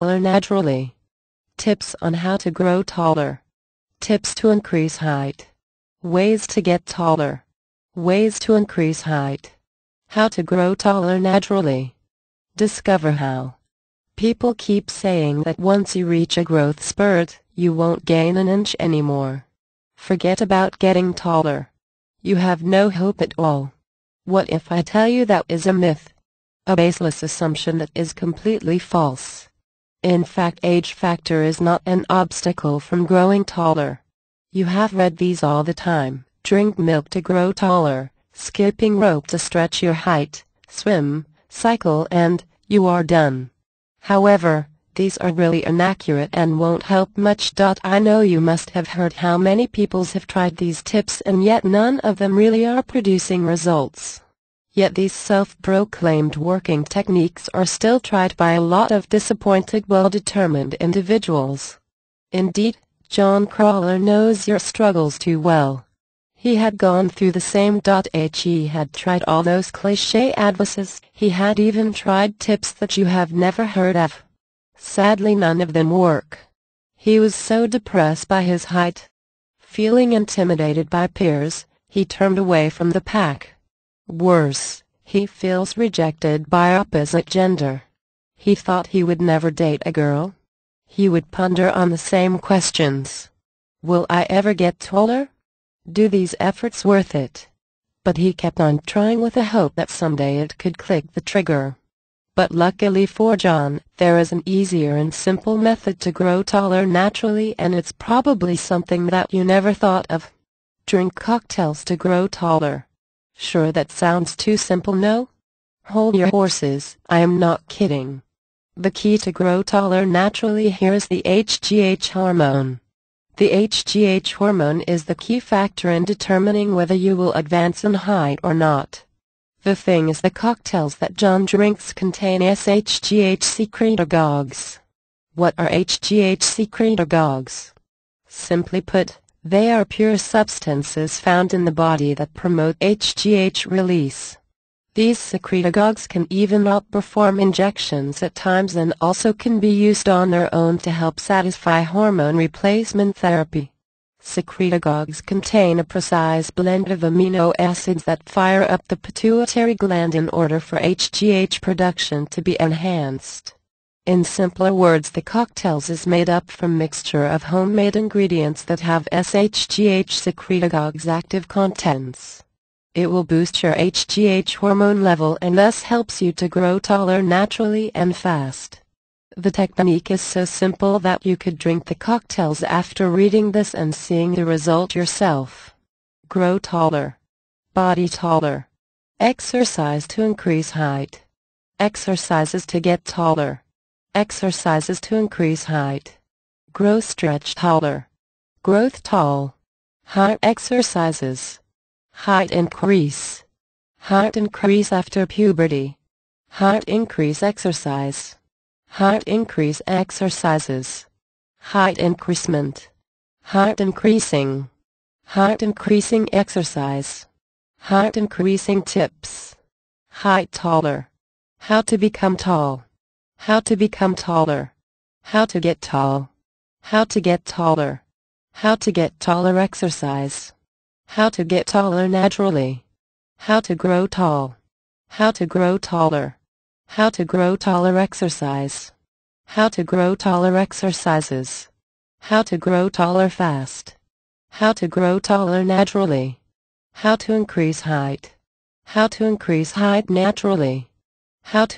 taller naturally. Tips on how to grow taller. Tips to increase height. Ways to get taller. Ways to increase height. How to grow taller naturally. Discover how. People keep saying that once you reach a growth spurt, you won't gain an inch anymore. Forget about getting taller. You have no hope at all. What if I tell you that is a myth? A baseless assumption that is completely false. In fact, age factor is not an obstacle from growing taller. You have read these all the time. Drink milk to grow taller, skipping rope to stretch your height, swim, cycle, and you are done. However, these are really inaccurate and won't help much. I know you must have heard how many people have tried these tips and yet none of them really are producing results. Yet these self-proclaimed working techniques are still tried by a lot of disappointed, well-determined individuals. Indeed, John Crawler knows your struggles too well. He had gone through the same. He had tried all those cliché advices. He had even tried tips that you have never heard of. Sadly, none of them work. He was so depressed by his height. Feeling intimidated by peers, he turned away from the pack. Worse, he feels rejected by opposite gender. He thought he would never date a girl. He would ponder on the same questions. Will I ever get taller? Do these efforts worth it? But he kept on trying with the hope that someday it could click the trigger. But luckily for John, there is an easier and simple method to grow taller naturally, and it's probably something that you never thought of. Drink cocktails to grow taller. Sure, that sounds too simple, no? Hold your horses, I am not kidding. The key to grow taller naturally here is the HGH hormone. The HGH hormone is the key factor in determining whether you will advance in height or not. The thing is, the cocktails that John drinks contain SHGH secretagogues. What are HGH secretagogues? Simply put, they are pure substances found in the body that promote HGH release. These secretagogues can even outperform injections at times and also can be used on their own to help satisfy hormone replacement therapy. Secretagogues contain a precise blend of amino acids that fire up the pituitary gland in order for HGH production to be enhanced. In simpler words, the cocktails is made up from mixture of homemade ingredients that have SHGH secretagogues active contents. It will boost your HGH hormone level and thus helps you to grow taller naturally and fast. The technique is so simple that you could drink the cocktails after reading this and seeing the result yourself. Grow taller. Body taller. Exercise to increase height. Exercises to get taller. Exercises to increase height. Grow stretch taller. Growth tall. Height exercises. Height increase. Height increase after puberty. Height increase exercise. Height increase exercises. Height increasement. Height increasing. Height increasing exercise. Height increasing tips. Height taller. How to become tall. How to become taller. How to get tall. How to get taller. How to get taller exercise. How to get taller naturally. How to grow tall. How to grow taller. How to grow taller exercise. How to grow taller exercises. How to grow taller fast. How to grow taller naturally. How to increase height. How to increase height naturally. How to